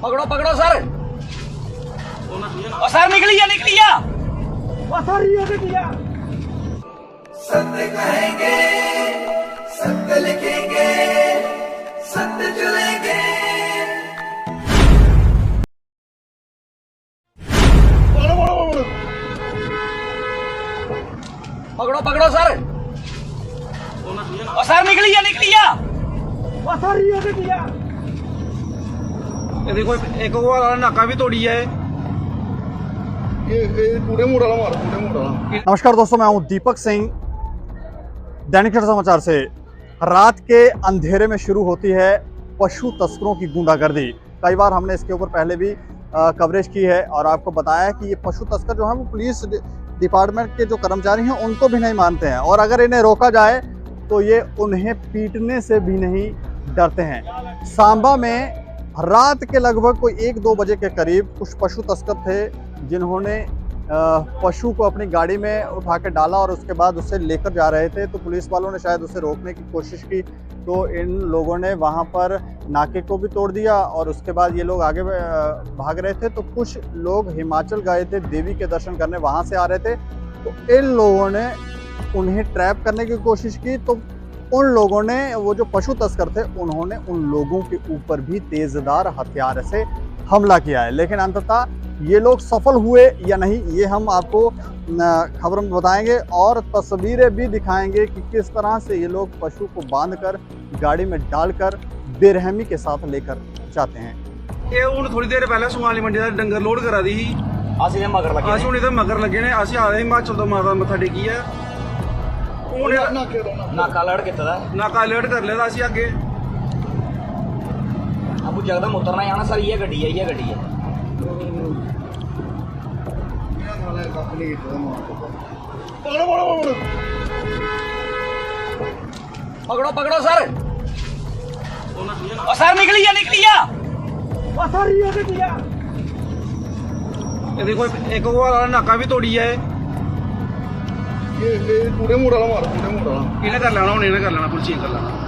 पकड़ो पकड़ो sir. Sir निकलिया निकलिया। Sir ये निकलिया। सत्य कहेंगे, सत्य लिखेंगे, सत्य चलेंगे। पकड़ो पकड़ो सर। सर निकलिया निकलिया। सर ये निकलिया। ये देखो एक वो वाला नाका भी तोड़ी है। ये पूरे मुड़ वाला मार, पूरे मुड़ वाला। नमस्कार दोस्तों, मैं हूं दीपक सिंह, दैनिक समाचार से। रात के अंधेरे में शुरू होती है पशु तस्करों की गुंडागर्दी। कई बार हमने इसके ऊपर पहले भी कवरेज की है और आपको बताया है कि ये पशु तस्कर जो है वो पुलिस डिपार्टमेंट के जो कर्मचारी हैं उनको भी नहीं मानते हैं, और अगर इन्हें रोका जाए तो ये उन्हें पीटने से भी नहीं डरते हैं। सांबा में रात के लगभग कोई 1-2 बजे के करीब कुछ पशु तस्कर थे जिन्होंने पशु को अपनी गाड़ी में उठा के डाला और उसके बाद उसे लेकर जा रहे थे। तो पुलिस वालों ने शायद उसे रोकने की कोशिश की, तो इन लोगों ने वहां पर नाके को भी तोड़ दिया और उसके बाद ये लोग आगे भाग रहे थे। तो कुछ लोग हिमाचल गए थे देवी के दर्शन करने, वहां से आ रहे थे, तो इन लोगों ने उन्हें ट्रैप करने की कोशिश की। तो उन लोगों ने, वो जो पशु तस्कर थे, उन्होंने उन लोगों के ऊपर भी तेजदार हथियार से हमला किया है, लेकिन अंततः ये लोग सफल हुए या नहीं ये हम आपको खबर में बताएंगे और तस्वीरें भी दिखाएंगे कि किस तरह से ये लोग पशु को बांधकर गाड़ी में डालकर बेरहमी के साथ लेकर जाते हैं। ये हूँ थोड़ी देर पहले सुमाली मंडी का डंगर लोड करा दी। असि मगर लगे। अस हूँ मगर लगे ने। अस आ रहे हिमाचल तो माता मत्था टेकी है। नाका अलर्ट किया। नाका अलर्ट कर लिया अस अगे। अब जगदम उतरना जाना सर। ये गड्डी है, ये गड्डी है। पकड़ो पकड़ो सर। सर निकलिया निकलिया। सर ये निकलिया। ये देखो एक वो वाला नाका भी तोड़ी है। ये पूरे मुड़ वाला मार, पूरे मुड़ वाला। इन्हें कर लेना, हूँ इन्हें कर लेना, पुलिस कर लेना।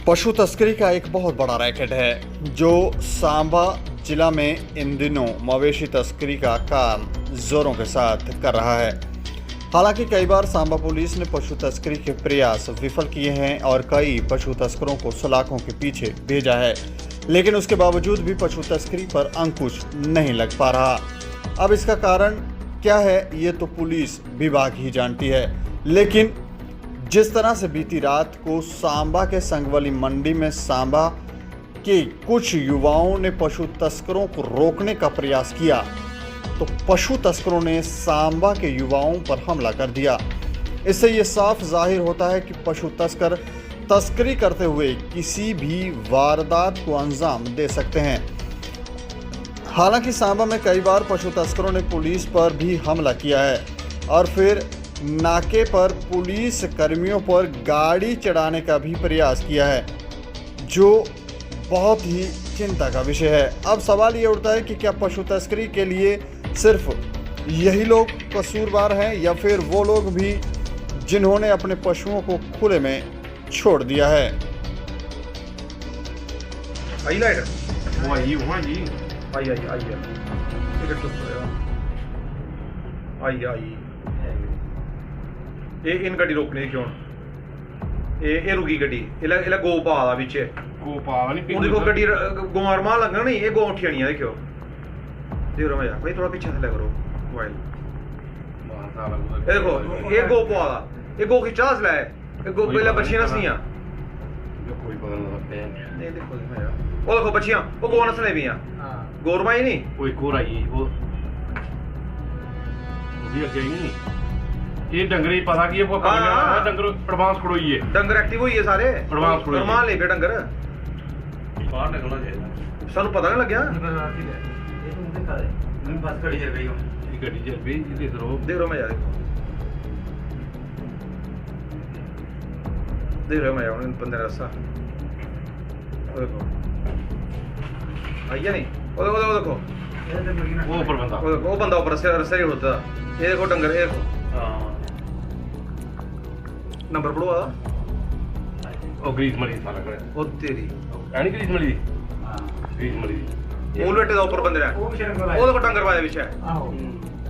पशु तस्करी का एक बहुत बड़ा रैकेट है जो सांबा जिला में इन दिनों मवेशी तस्करी का काम जोरों के साथ कर रहा है। हालांकि कई बार सांबा पुलिस ने पशु तस्करी के प्रयास विफल किए हैं और कई पशु तस्करों को सलाखों के पीछे भेजा है, लेकिन उसके बावजूद भी पशु तस्करी पर अंकुश नहीं लग पा रहा। अब इसका कारण क्या है ये तो पुलिस विभाग ही जानती है, लेकिन जिस तरह से बीती रात को सांबा के संगवली मंडी में सांबा के कुछ युवाओं ने पशु तस्करों को रोकने का प्रयास किया, तो पशु तस्करों ने सांबा के युवाओं पर हमला कर दिया। इससे ये साफ जाहिर होता है कि पशु तस्कर तस्करी करते हुए किसी भी वारदात को अंजाम दे सकते हैं। हालांकि सांबा में कई बार पशु तस्करों ने पुलिस पर भी हमला किया है और फिर नाके पर पुलिस कर्मियों पर गाड़ी चढ़ाने का भी प्रयास किया है, जो बहुत ही चिंता का विषय है। अब सवाल ये उठता है कि क्या पशु तस्करी के लिए सिर्फ यही लोग कसूरवार हैं या फिर वो लोग भी जिन्होंने अपने पशुओं को खुले में छोड़ दिया है। आई लाइट आई ये इन गड्डी रोकने क्यों ये रुकी गड्डी इला गो पा दा विच गो पा नहीं देखो गड्डी गोमार मार लगना नहीं ये गो उठी आनी है। देखो देखो भैया भाई थोड़ा पीछे से ले करो मोबाइल। ये देखो ये गो पा दा ये गो खिंचा से लाए ये गो पहले बच्चियां नसनियां कोई पता नहीं लगता है। ये देखो भैया वो देखो बच्चियां वो गो नसले भी हैं। हां गोरमा ही नहीं कोई कोरा ही वो भी अगे नहीं ये डंगरे पता कि ये वो डंगर एडवांस खड़ोई है। डंगर एक्टिव हुई है सारे एडवांस खड़ोई फरमान ले पे डंगर बाहर निकलना चाहिए। सानू पता नहीं लग्या ये तुम दिखा दे मैं बस गाड़ी चल रही हूं। ये गाड़ी चल रही है देख रहा मैं यार देख रहा मैं यार बंदे रास्ता देखो आइया नहीं वो देखो वो ऊपर बंदा वो बंदा ऊपर से रस्से होता। ये देखो डंगर ये देखो। हां ਨੰਬਰ ਪੜੋ ਆ ਉਹ ਗਰੀਸ ਮਲੀ ਸਾਲਾ ਕਰੇ ਉਹ ਤੇਰੀ ਐਨੀ ਗਰੀਸ ਮਲੀ ਦੀ ਗਰੀਸ ਮਲੀ ਦੀ ਮੂਲ ਵੇਟੇ ਦਾ ਉੱਪਰ ਬੰਦੇ ਨੇ ਉਹਦੇ ਕੋ ਡੰਗਰ ਵਾਇਆ ਵਿੱਚ ਹੈ ਆਹੋ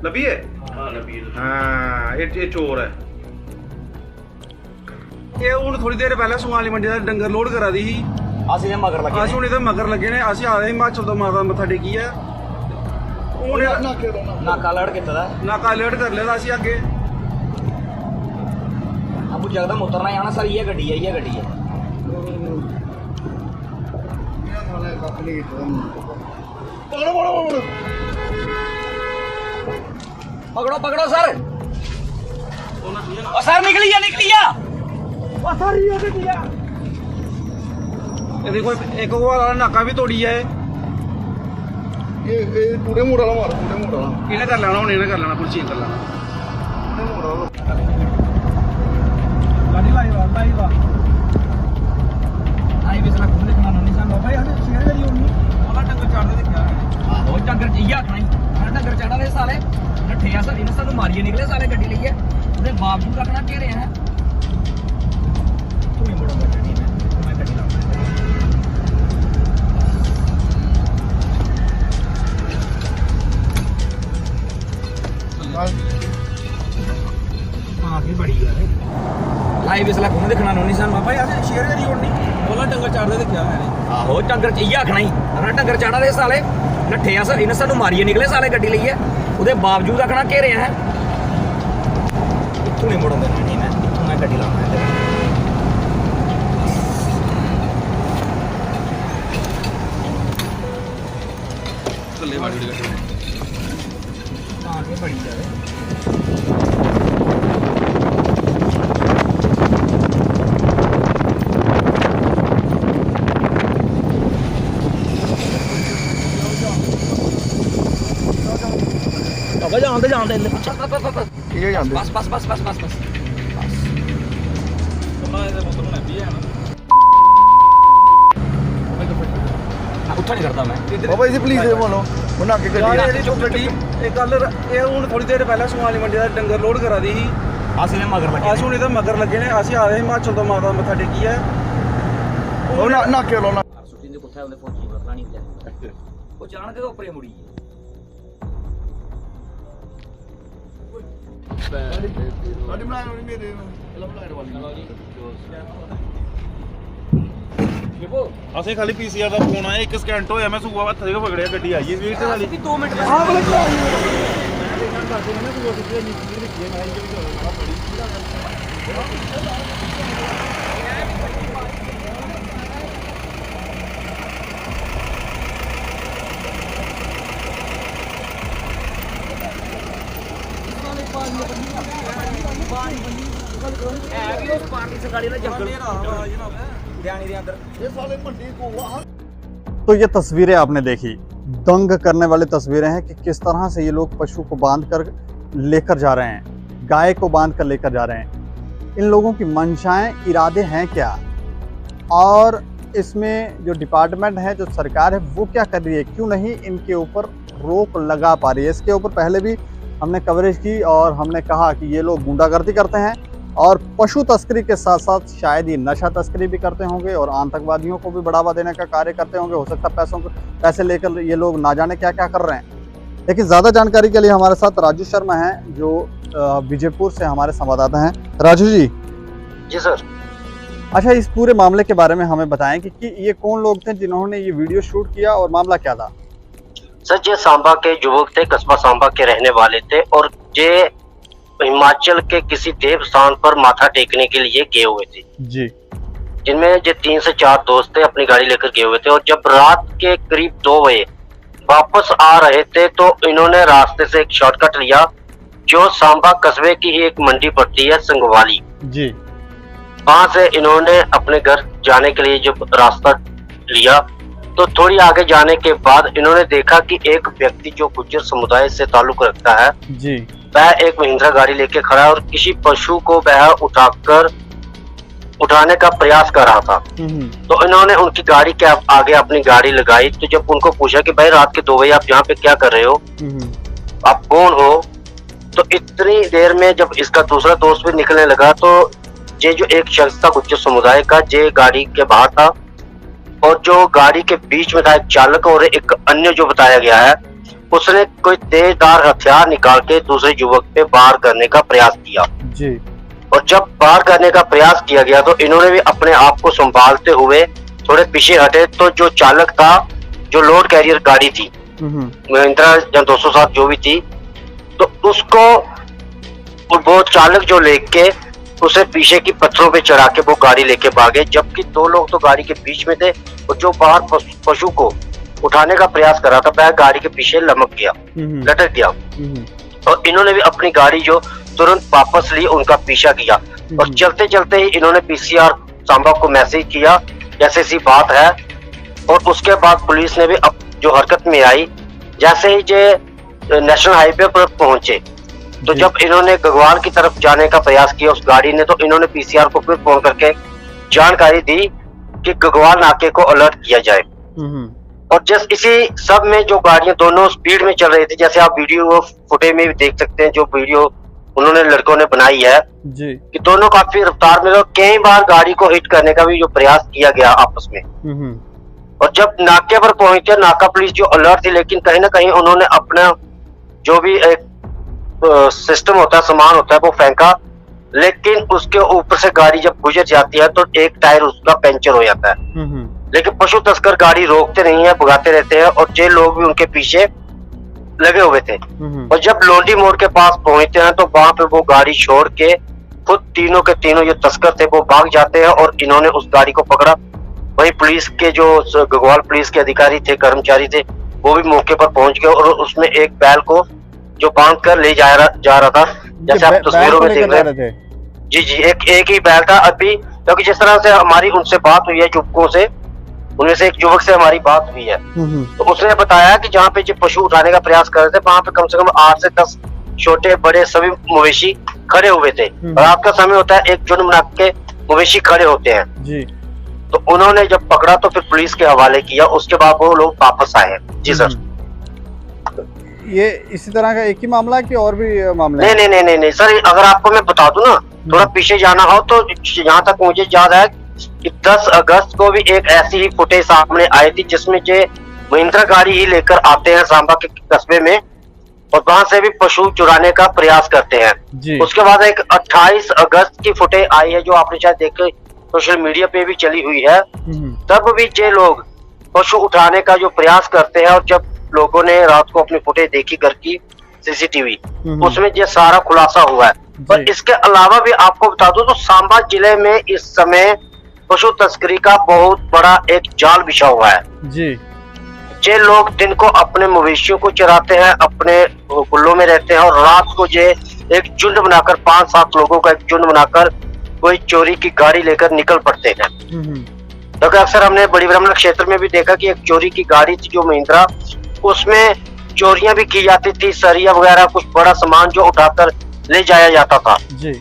ਲੱਭੀ ਹੈ ਹਾਂ ਨਬੀ ਹਾਂ ਇਹ ਚੋਰ ਹੈ ਇਹ ਹੁਣ ਥੋੜੀ ਦੇਰ ਪਹਿਲਾਂ ਸੁਆਲੀ ਮੰਡੀ ਦਾ ਡੰਗਰ ਲੋਡ ਕਰਾ ਦੀ ਸੀ ਅਸੀਂ ਨੇ ਮਗਰ ਲੱਗੇ ਅਸੀਂ ਹੁਣ ਇਹਦੇ ਮਗਰ ਲੱਗੇ ਨੇ ਅਸੀਂ ਆ ਰਹੇ ਹਿਮਾਚਲ ਤੋਂ ਮਾਤਾ ਮੱਥਾ ਟੇਕੀ ਆ ਹੁਣ ਨਾਕਾ ਲੜ ਕੇ ਤਦਾ ਨਾਕਾ ਅਲਰਟ ਕਰ ਲਿਆ ਅਸੀਂ ਅੱਗੇ ਅਬੂ ਜਗਦਮ ਉਤਰਨਾ ਹੈ ਨਾ ਸਰ ਇਹ ਗੱਡੀ ਹੈ पकड़ो सर और सर निकली जा ਉਹ ਸਾਰੀ ਉਹ ਗੱਡੀ ਆ ਇਹ ਦੇਖੋ ਇੱਕ ਵਾਲਾ ਨਾਕਾ ਵੀ ਤੋੜੀ ਹੈ ਇਹ ਟੂੜੇ ਮੋੜ ਵਾਲਾ ਮਾਰ ਟੂੜੇ ਮੋੜ ਵਾਲਾ ਇਹਨੇ ਕਰ ਲੈਣਾ ਹੁਣ ਇਹਨੇ ਕਰ ਲੈਣਾ ਪੁਲਿਸ ਕਰ ਲੈਣਾ ਟੂੜੇ ਮੋੜ ਵਾਲਾ गाड़ी लाइवा आई भी सला घूमने खाना नहीं सन भाई हमें शेयर करी होनी वाला टंगर चाड़ने दिखा हो डंगर चाहिए नहीं डंगर चढ़ा रहे साले नठे आ सर इन्हें सानू मारिए निकले साले गड्डी लईए उसके बावजूद रखना के रहे हैं तू ही मोड़ो मैं गड्डी लाऊंगा आगे बड़ी है आई भी सला घूमने देखना नहीं सन भाई हमें शेयर करी होनी वाला टंगर चाड़ने दिखा मैंने आहो डंगर चाहिए आखना ही अपना डंगर चढ़ा रहे साले नठे आ सर इन्हें सानू मारिए निकले साले गड्डी लईए उसके बावजूद रखना के रहे हैं इत्थों नहीं मोड़न देना नहीं मैं इत्थों मैं गड्डी लाऊंगा थल्ले वाली गड्डी आगे बढ़ी जाए अब जानते ਠੀਕ ਹੈ ਜਾਂਦੇ बस ਉੱਠਾ ਨਹੀਂ ਕਰਦਾ ਮੈਂ ਬਾਬਾ ਜੀ ਪਲੀਜ਼ ਇਹ ਬੋਲੋ ਉਹਨਾਂ ਅੱਗੇ ਯਾਰ ਗੱਡੀ ਇਹਦੀ ਜੋ ਗੱਡੀ ਇਹ ਗੱਲ ਇਹ ਹੁਣ ਥੋੜੀ ਦੇਰ ਪਹਿਲਾਂ ਸੁਆਲੀ ਮੰਡੀ ਦਾ ਡੰਗਰ ਲੋਡ ਕਰਾ ਦੀ ਸੀ ਅਸੀਂ ਨੇ ਮਗਰ ਲੱਗੇ ਅਸੀਂ ਹੁਣ ਇਹਦੇ ਮਗਰ ਲੱਗੇ ਨੇ ਅਸੀਂ ਆ ਰਹੇ ਹਿਮਾਚਲ ਤੋਂ ਮਾਤਾ ਮੱਥਾ ਟੇਕੀ ਹੈ ਉਹ ਨਾ ਕੇ ਲਾਉਣਾ ਸੁੱਟੀ ਦੇ ਕੁੱਥਾ ਉਹਦੇ ਫੌਜੀ ਪਤਾ ਨਹੀਂ ਤੇ ਉਹ ਜਾਣ ਕੇ ਉੱਪਰੇ ਮੁੜੀ ਸਾਡੀ ਬਣਾਈ ਹੋਣੀ ਮੇਰੇ ਲੰਬਲਾਈਟ ਵਾਲੀ ਅਸੀਂ ਖਾਲੀ ਪੀਸੀਆਰ ਦਾ ਫੋਨ ਆਇਆ ਇੱਕ ਸਕੈਂਟ ਹੋਇਆ ਮੈਂ ਸੂਆ ਹੱਥ ਦੇ ਕੇ ਪਕੜਿਆ ਗੱਡੀ ਆਈ ਇਸ ਵੀਰ ਤੇ ਵਾਲੀ 2 ਮਿੰਟ ਆਹ ਵਾਲੇ ਹੈ ਵੀ ਉਸ ਪਾਰਟੀ ਸਰਕਾਰੀ ਦਾ ਜੰਗਲ ध्यान दे अंदर ਇਹ ਸਾਲੇ ਮੰਡੀ ਕੋਲ तो ये तस्वीरें आपने देखी, दंग करने वाली तस्वीरें हैं कि किस तरह से ये लोग पशु को बांध कर लेकर जा रहे हैं, गाय को बांध कर लेकर जा रहे हैं। इन लोगों की मंशाएं, इरादे हैं क्या, और इसमें जो डिपार्टमेंट है, जो सरकार है, वो क्या कर रही है, क्यों नहीं इनके ऊपर रोक लगा पा रही है। इसके ऊपर पहले भी हमने कवरेज की और हमने कहा कि ये लोग गुंडागर्दी करते हैं और पशु तस्करी के साथ साथ शायद ये नशा तस्करी भी करते होंगे और आतंकवादियों को भी बढ़ावा देने का कार्य करते होंगे। हो सकता है पैसे लेकर ये लोग ना जाने क्या क्या कर रहे हैं। लेकिन ज़्यादा जानकारी के लिए हमारे साथ राजू शर्मा हैं, जो विजयपुर से हमारे संवाददाता हैं। राजू जी सर। अच्छा, इस पूरे मामले के बारे में हमें बताएं कि ये कौन लोग थे जिन्होंने ये वीडियो शूट किया और मामला क्या था। सर ये सांबा के युवक थे, कस्बा सांबा के रहने वाले थे और ये हिमाचल के किसी देव स्थान पर माथा टेकने के लिए गए हुए थे जी, जिनमें ये 3 से 4 दोस्त थे, अपनी गाड़ी लेकर गए हुए थे। और जब रात के करीब 2 बजे वापस आ रहे थे तो इन्होंने रास्ते से एक शॉर्टकट लिया जो सांबा कस्बे की ही एक मंडी पड़ती है संगवाली जी। वहां से इन्होंने अपने घर जाने के लिए जब रास्ता लिया तो थोड़ी आगे जाने के बाद इन्होंने देखा कि एक व्यक्ति जो गुज्जर समुदाय से ताल्लुक रखता है जी, वह एक महिंद्रा गाड़ी लेके खड़ा है और किसी पशु को वह उठाने का प्रयास कर रहा था। तो इन्होंने उनकी गाड़ी के आगे अपनी गाड़ी लगाई। तो जब उनको पूछा कि भाई रात के 2 बजे आप यहाँ पे क्या कर रहे हो, आप कौन हो, तो इतनी देर में जब इसका दूसरा दोस्त भी निकलने लगा तो ये जो एक शख्स था गुज्जर समुदाय का, जे गाड़ी के बाहर था और जो गाड़ी के बीच में था एक चालक और एक अन्य जो बताया गया है, उसने कोई तेजधार हथियार निकाल के दूसरे युवक पे वार करने का प्रयास किया जी। और जब वार करने का प्रयास किया गया तो इन्होंने भी अपने आप को संभालते हुए थोड़े पीछे हटे। तो जो चालक था, जो लोड कैरियर गाड़ी थी महिंद्रा या 207 जो भी थी, तो उसको वो चालक जो लेके उसे पीछे की पत्थरों पे चढ़ा के वो गाड़ी लेके भागे, जबकि दो लोग तो गाड़ी के बीच में थे और जो बाहर पशु को उठाने का प्रयास कर रहा था वह गाड़ी के पीछे लटक गया और इन्होंने भी अपनी गाड़ी जो तुरंत वापस ली, उनका पीछा किया और चलते चलते ही इन्होंने पीसीआर सांबा को मैसेज किया जैसे सी बात है। और उसके बाद पुलिस ने भी अब जो हरकत में आई, जैसे ही जो नेशनल हाईवे पर पहुंचे तो जब इन्होंने गगवाल की तरफ जाने का प्रयास किया उस गाड़ी ने, तो इन्होंने पीसीआर को फिर फोन करके जानकारी दी कि गगवाल नाके को अलर्ट किया जाए। और जस्ट इसी सब में जो गाड़ियां दोनों स्पीड में चल रही थी, जैसे आप वीडियो फुटेज में भी देख सकते हैं, जो वीडियो उन्होंने लड़कों ने बनाई है जी, कि दोनों काफी रफ्तार में, और कई बार गाड़ी को हिट करने का भी जो प्रयास किया गया आपस में। और जब नाके पर पहुंचे, नाका पुलिस जो अलर्ट थी, लेकिन कहीं ना कहीं उन्होंने अपना जो भी एक सिस्टम होता है, सामान होता है, वो फेंका, लेकिन उसके ऊपर से गाड़ी जब गुजर जाती है तो एक टायर उसका पंचर हो जाता है। लेकिन पशु तस्कर गाड़ी रोकते नहीं है, भगाते रहते हैं और जे लोग भी उनके पीछे लगे हुए थे। और जब लोंडी मोड़ के पास पहुंचते हैं तो वहां पे वो गाड़ी छोड़ के खुद तीनों के तीनों जो तस्कर थे वो भाग जाते हैं और इन्होंने उस गाड़ी को पकड़ा। वही पुलिस के जो गगवाल पुलिस के अधिकारी थे, कर्मचारी थे, वो भी मौके पर पहुंच गए और उसमें एक बैल को जो बांध कर ले जा रहा था, जैसे आप तस्वीरों में देख रहे हैं। जी, एक ही बैल था अभी, क्योंकि जिस तरह से हमारी उनसे बात हुई है युवकों से, उनमें से एक युवक से हमारी बात हुई है, तो उसने बताया कि जहाँ पे जो पशु उठाने का प्रयास कर रहे थे वहां पे कम से कम 8 से 10 छोटे बड़े सभी मवेशी खड़े हुए थे। रात का समय होता है, एक झुंड बना के मवेशी खड़े होते हैं जी। तो उन्होंने जब पकड़ा तो फिर पुलिस के हवाले किया, उसके बाद वो लोग वापस आए हैं। जी सर। ये इसी तरह का एक ही मामला है कि और भी मामले? नहीं सर, अगर आपको मैं बता दूं ना, थोड़ा पीछे जाना हो तो यहाँ तक मुझे याद है कि 10 अगस्त को भी एक ऐसी ही फुटेज सामने आई थी जिसमें जो महिंद्रा गाड़ी ही लेकर आते हैं सांबा के कस्बे में और वहां से भी पशु चुराने का प्रयास करते हैं। उसके बाद एक 28 अगस्त की फुटेज आई है जो आपने शायद देखे, सोशल मीडिया पे भी चली हुई है। तब भी जे लोग पशु उठाने का जो प्रयास करते हैं और जब लोगों ने रात को अपनी फुटेज देखी घर की सीसीटीवी, उसमें ये सारा खुलासा हुआ है। पर इसके अलावा भी आपको बता दूं तो सांबा जिले में इस समय पशु तस्करी का बहुत बड़ा एक जाल बिछा हुआ है जी। जे लोग दिन को अपने मवेशियों को चराते हैं, अपने गुल्लों में रहते हैं और रात को जे एक झुंड बनाकर 5-7 लोगों का एक झुंड बनाकर कोई चोरी की गाड़ी लेकर निकल पड़ते हैं। क्योंकि अक्सर हमने बड़ी ब्राह्मण क्षेत्र में भी देखा कि एक चोरी की गाड़ी थी जो महिंद्रा, उसमें चोरियां भी की जाती थी, सरिया वगैरह कुछ बड़ा सामान जो उठाकर ले जाया जाता था जी।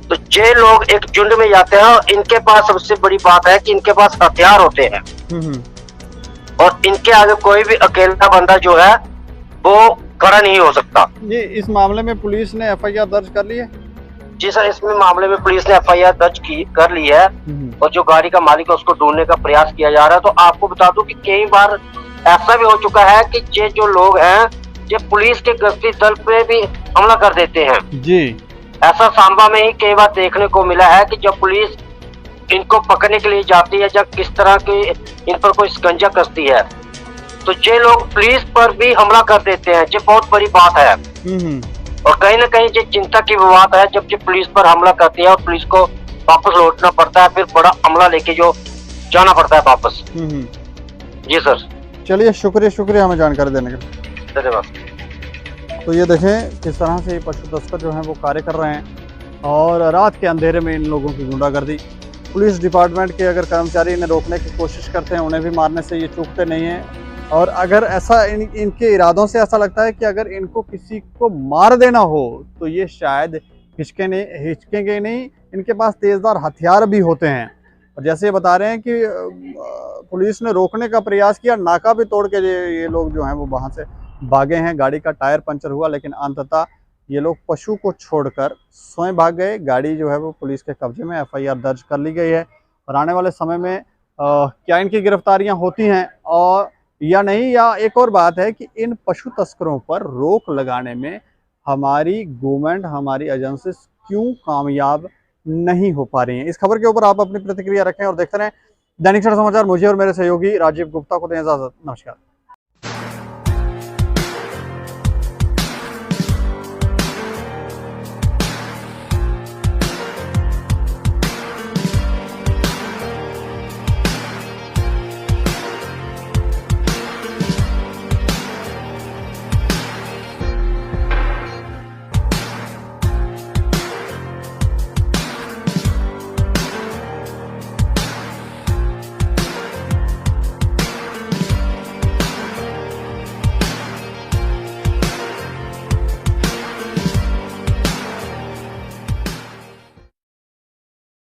तो जे लोग एक झुंड में जाते हैं, इनके पास सबसे बड़ी बात है कि इनके पास हथियार होते हैं और इनके आगे कोई भी अकेला बंदा जो है वो खड़ा नहीं हो सकता। जी, इस मामले में पुलिस ने एफआईआर दर्ज कर ली है? जी सर, इसमें मामले में पुलिस ने एफआईआर दर्ज कर ली है और जो गाड़ी का मालिक है उसको ढूंढने का प्रयास किया जा रहा है। तो आपको बता दूं कि कई बार ऐसा भी हो चुका है कि ये जो लोग हैं ये पुलिस के गश्ती दल पे भी हमला कर देते हैं जी। ऐसा सांबा में ही कई बार देखने को मिला है कि जब पुलिस इनको पकड़ने के लिए जाती है, जब किस तरह की इन पर कोई शिकंजा कसती है, तो ये लोग पुलिस पर भी हमला कर देते हैं। ये बहुत बड़ी बात है और कहीं ना कहीं ये चिंता की बात है जब ये पुलिस पर हमला करती है और पुलिस को वापस लौटना पड़ता है, फिर बड़ा हमला लेके जो जाना पड़ता है वापस। जी सर। चलिए, शुक्रिया हमें जानकारी देने के लिए, धन्यवाद। तो ये देखें किस तरह से पशु तस्कर जो हैं वो कार्य कर रहे हैं और रात के अंधेरे में इन लोगों की गुंडागर्दी। पुलिस डिपार्टमेंट के अगर कर्मचारी इन्हें रोकने की कोशिश करते हैं, उन्हें भी मारने से ये चूकते नहीं हैं। और अगर ऐसा इनके इरादों से ऐसा लगता है कि अगर इनको किसी को मार देना हो तो ये शायद हिचकेंगे नहीं। इनके पास तेज़धार हथियार भी होते हैं और जैसे ये बता रहे हैं कि पुलिस ने रोकने का प्रयास किया, नाका भी तोड़ के ये लोग जो हैं वो वहाँ से भागे हैं। गाड़ी का टायर पंचर हुआ लेकिन अंततः ये लोग पशु को छोड़कर स्वयं भाग गए। गाड़ी जो है वो पुलिस के कब्जे में, FIR दर्ज कर ली गई है और आने वाले समय में क्या इनकी गिरफ्तारियां होती हैं और या नहीं, या एक और बात है कि इन पशु तस्करों पर रोक लगाने में हमारी गवर्नमेंट, हमारी एजेंसीज क्यों कामयाब नहीं हो पा रही हैं। इस खबर के ऊपर आप अपनी प्रतिक्रिया रखें और देखते रहें दैनिक सवेरा समाचार। मुझे और मेरे सहयोगी राजीव गुप्ता को दें इजाजत। नमस्कार।